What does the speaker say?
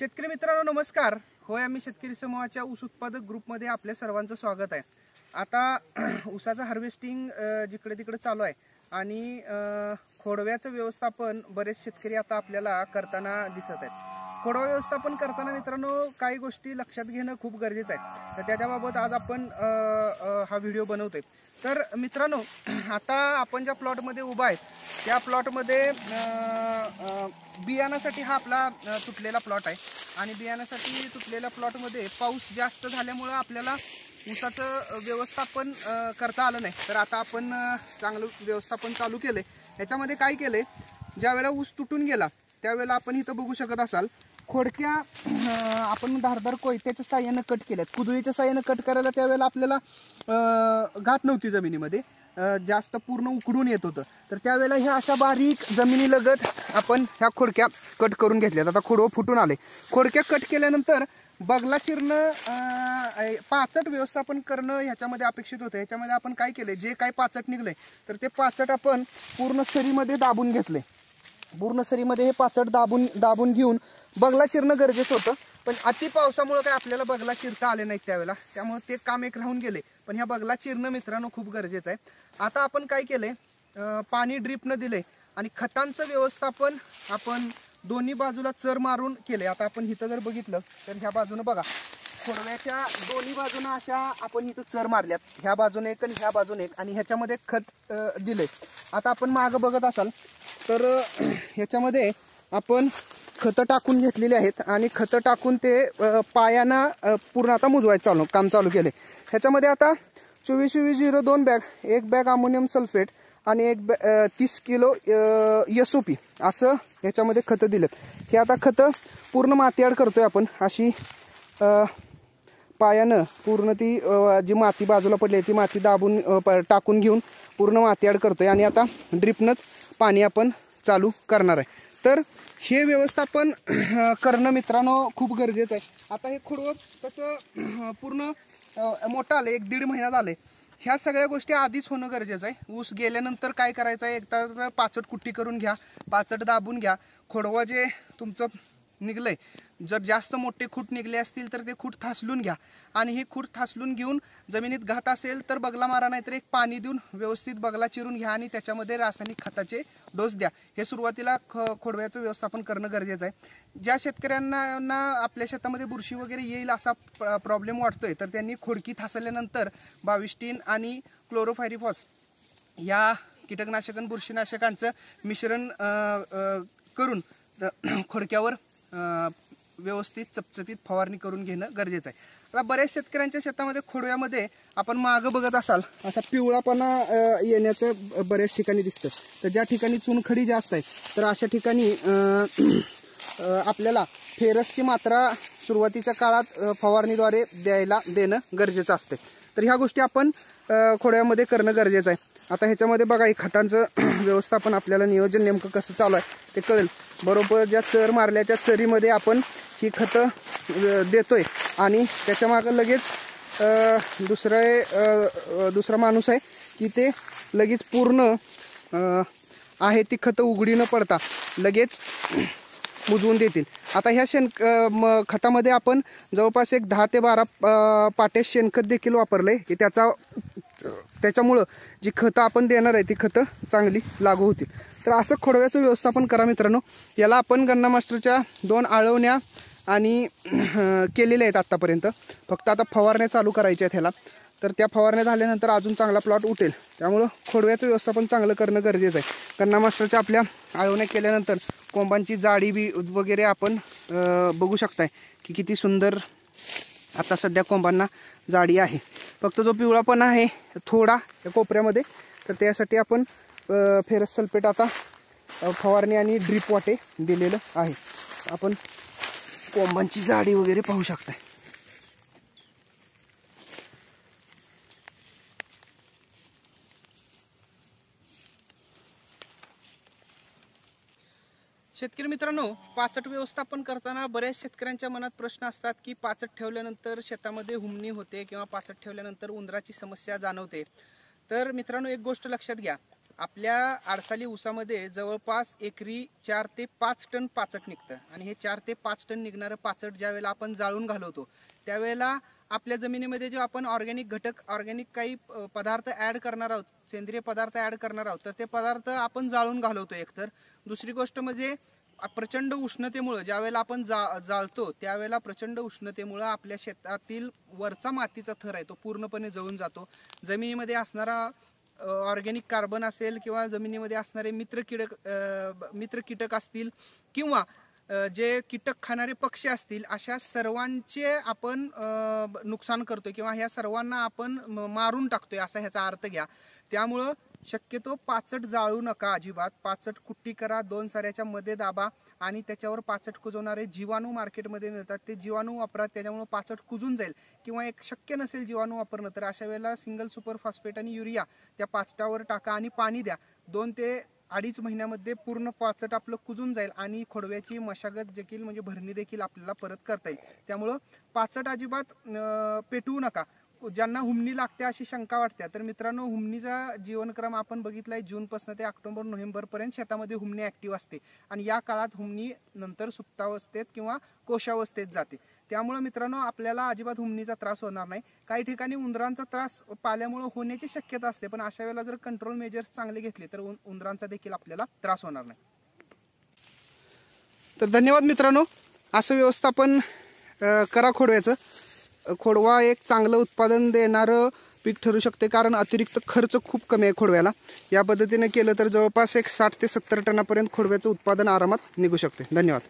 शेतकरी मित्रांनो नमस्कार। होय, आम्ही शेतकरी समूहाच्या ऊस उत्पादक ग्रुपमध्ये आपल्या सर्वांचं स्वागत आहे। आता ऊसाचं हार्वेस्टिंग जिकडे तिकडे चालू आहे आणि खोडव्याचं व्यवस्थापन बरेच शेतकरी आता आपल्याला करताना दिसत आहेत। खोडवा व्यवस्थापन करताना मित्रांनो काही गोष्टी लक्षात घेणं खूप गरजेचं आहे, तर त्याच्याबाबत आज आपण हा व्हिडिओ बनवतोय। तर मित्रांनो, आता आपण ज्या प्लॉटमध्ये उभा आहे त्या प्लॉटमध्ये बियाण्यासाठी हा आपला तुटलेला प्लॉट आहे आणि बियाण्यासाठी तुटलेल्या प्लॉटमध्ये पाऊस जास्त झाल्यामुळे आपल्याला ऊसाचं व्यवस्थापन करता आलं नाही। तर आता आपण चांगलं व्यवस्थापन चालू केले। याच्यामध्ये काय केले, ज्यावेळेला ऊस तुटून गेला त्यावेळेला आपण इथं बघू शकत असाल खोडक्या आपण धारदार कोयत्याच्या साह्याने कट केल्यात। कुदळीच्या साह्याने कट करायला त्यावेळेला आपल्याला गाठ नव्हती जमिनीमध्ये, जास्त पूर्ण उकडून येत होतं। तर त्यावेळेला ह्या अशा बारीक जमिनीलगत आपण ह्या खोडक्या कट करून घेतल्यात। आता खोडवं फुटून आले। खोडक्या कट केल्यानंतर बगला चिरणं पाचट व्यवस्थापन करणं ह्याच्यामध्ये अपेक्षित होतं। ह्याच्यामध्ये आपण काय केले, जे काही पाचट निघले तर ते पाचट आपण पूर्ण सरीमध्ये दाबून घेतले। पूर्ण सरीमध्ये हे पाचट दाबून घेऊन बगला चिरणं गरजेचं होतं, पण अति पावसामुळे काय आपल्याला बगला चिरता आले नाहीत त्यावेळेला, त्यामुळे ते काम एक राहून गेले। पण ह्या बगला चिरणं मित्रांनो खूप गरजेचं आहे। आता आपण काय केले, पाणी ड्रीपनं दिले आणि खतांचं व्यवस्थापन आपण दोन्ही बाजूला चर मारून केले। आता आपण इथं जर बघितलं तर ह्या बाजूने बघा, खोडव्याच्या दोन्ही बाजूने अशा आपण इथं चर मारल्यात, ह्या बाजूने एक आणि ह्या बाजूने एक, आणि ह्याच्यामध्ये खत दिले। आता आपण मागं बघत असाल तर ह्याच्यामध्ये आपण खतं टाकून घेतलेली आहेत आणि खतं टाकून ते पायाना पूर्ण आता मुजवायचं काम चालू केले। ह्याच्यामध्ये आता 24-20-02 बॅग, एक बॅग अमोनियम सल्फेट आणि एक 30 किलो SOP असं ह्याच्यामध्ये खतं दिलेत। हे आता खतं पूर्ण माती ॲड करतोय आपण, अशी पायानं पूर्ण ती जी माती बाजूला पडली आहे ती माती दाबून टाकून घेऊन पूर्ण माती ॲड करतोय आणि आता ड्रिपनंच पाणी आपण चालू करणार आहे। तर हे व्यवस्थापन करणं मित्रांनो खूप गरजेचं आहे। आता हे खोडवं कसं पूर्ण मोठं आलं, 1-1.5 महिना झाले, ह्या सगळ्या गोष्टी आधीच होणं गरजेचं आहे। ऊस गेल्यानंतर काय करायचं आहे, एकदा पाचट कुट्टी करून घ्या, पाचट दाबून घ्या। खोडवा जे तुमचं निघलंय, जर जास्त मोठे खूट निघले असतील तर ते खूट थासलून घ्या आणि हे खूट थासलून घेऊन जमिनीत घात असेल तर बगला मारा, नाहीतर एक पाणी देऊन व्यवस्थित बगला चिरून घ्या आणि त्याच्यामध्ये रासायनिक खताचे डोस द्या। हे सुरुवातीला खोडव्याचं व्यवस्थापन करणं गरजेचं आहे। ज्या शेतकऱ्यांना आपल्या शेतामध्ये बुरशी वगैरे येईल असा प्रॉब्लेम वाटतोय तर त्यांनी खोडकी थासल्यानंतर 22 आणि क्लोरोफायरिफॉस या कीटकनाशक आणि बुरशीनाशकांचं मिश्रण करून खोडक्यावर व्यवस्थित चपचपीत फवारणी करून घेणं गरजेचं आहे। आता बऱ्याच शेतकऱ्यांच्या शेतामध्ये खोडव्यामध्ये आपण मागं बघत असाल असा पिवळापणा येण्याचं बऱ्याच ठिकाणी दिसतं। तर ज्या ठिकाणी चुनखडी जास्त आहे तर अशा ठिकाणी आपल्याला फेरसची मात्रा सुरुवातीच्या काळात फवारणीद्वारे देणं गरजेचं असते। तर ह्या गोष्टी आपण खोडव्यामध्ये करणं गरजेचं आहे। आता ह्याच्यामध्ये बघा, हे खतांचं व्यवस्थापन आपल्याला नियोजन नेमकं कसं चालू आहे ते कळेल। बरोबर ज्या चर मारल्या त्या चरीमध्ये आपण ही खतं देतोय आणि त्याच्या मागं लगेच दुसरा माणूस आहे की ते लगेच पूर्ण आहे ती खतं उघडी न पडता लगेच मुजवून देतील। आता ह्या खतामध्ये आपण जवळपास एक 10 ते 12 पाटे शेणखत देखील वापरले की त्याच्यामुळं जी खतं आपण देणार आहे ती खतं चांगली लागू होतील। तर असं खोडव्याचं व्यवस्थापन करा मित्रांनो। याला आपण गन्ना मास्टरच्या 2 आळवण्या आणि केलेल्या आहेत आत्तापर्यंत, फक्त आता फवारण्या चालू करायच्या आहेत ह्याला। तर त्या फवारण्या झाल्यानंतर अजून चांगला प्लॉट उठेल, त्यामुळं खोडव्याचं व्यवस्थापन चांगलं करणं गरजेचं आहे। गन्ना मास्टरच्या आपल्या आळवण्या केल्यानंतर कोंबांची जाडी वगैरे आपण बघू शकताय की किती सुंदर आता सध्या कोंबांना जाडी आहे। फक्त जो पिवळापणा आहे थोडा या कोपऱ्यामध्ये, तर त्यासाठी आपण फेरस सल्फेट आता फवारणी आणि ड्रीप वाटे दिलेलं आहे। आपण कोंबांची जाडी वगैरे पाहू शकताय। शेतकरी मित्रांनो, पाचट व्यवस्थापन करताना बऱ्याच शेतकऱ्यांच्या मनात प्रश्न असतात की पाचट ठेवल्यानंतर शेतामध्ये हुमणी होते किंवा पाचट ठेवल्यानंतर उंदराची समस्या जाणवते। तर मित्रांनो, एक गोष्ट लक्षात घ्या, आपल्या आडसाली ऊसामध्ये जवळपास एकरी 4 ते 5 टन पाचट निघतं आणि हे 4 ते 5 टन निघणारं पाचट ज्यावेळेला आपण जाळून घालवतो त्यावेळेला आपल्या जमिनीमध्ये जो आपण ऑर्गॅनिक घटक ऑर्गॅनिक काही पदार्थ ॲड करणार आहोत, सेंद्रिय पदार्थ ॲड करणार आहोत, तर ते पदार्थ आपण जाळून घालवतो एकतर. दुसरी गोष्ट म्हणजे प्रचंड उष्णतेमुळे ज्यावेळेला आपण जाळतो त्यावेळेला प्रचंड उष्णतेमुळे आपल्या शेतातील वरचा मातीचा थर आहे तो पूर्णपणे जळून जातो. जमिनीमध्ये असणारा ऑर्गॅनिक कार्बन असेल किंवा जमिनीमध्ये असणारे मित्र कीटक असतील किंवा जे कीटक खाणारे पक्षी असतील, अशा सर्वांचे आपण नुकसान करतोय किंवा ह्या सर्वांना आपण मारून टाकतोय असा ह्याचा अर्थ घ्या. त्यामुळं शक्यतो पाचट जाळू नका अजिबात. पाचट कुट्टी करा, 2 साऱ्याच्या मध्ये दाबा आणि त्याच्यावर पाचट कुजवणारे जीवाणू मार्केटमध्ये मिळतात, ते जीवाणू वापरा, त्याच्यामुळे पाचट कुजून जाईल. किंवा एक शक्य नसेल जीवाणू वापरणं तर अशा वेळेला सिंगल सुपर फॉस्फेट आणि युरिया त्या पाचटावर टाका आणि पाणी द्या. 2 ते 2.5 महिन्यामध्ये पूर्ण पाचट आपलं कुजून जाईल आणि खोडव्याची मशागत देखील म्हणजे भरणी देखील आपल्याला परत करता येईल. त्यामुळं पाचट अजिबात पेटवू नका. ज्यांना हुमणी लागते अशी शंका वाटते तर मित्रांनो, हुमणीचा जीवनक्रम आपण बघितलाय, जूनपासून ते ऑक्टोबर नोव्हेंबरपर्यंत शेतामध्ये हुमणी ॲक्टिव्ह असते आणि या काळात हुमणी नंतर सुप्तावस्थेत किंवा कोशावस्थेत जाते. त्यामुळे मित्रांनो, आपल्याला अजिबात हुमणीचा त्रास होणार नाही. काही ठिकाणी उंदरांचा त्रास पाल्यामुळे होण्याची शक्यता असते, पण अशा वेळेला जर कंट्रोल मेजर्स चांगले घेतले तर उंदरांचा देखील आपल्याला त्रास होणार नाही. तर धन्यवाद मित्रांनो. असं व्यवस्थापन करा खोडव्याचं. खोडवा एक चांगलं उत्पादन देणारं पीक ठरू शकते, कारण अतिरिक्त खर्च खूप कमी आहे खोडव्याला. या पद्धतीने केलं तर जवळपास एक 60 ते 70 टनापर्यंत खोडव्याचं उत्पादन आरामात निघू शकते. धन्यवाद.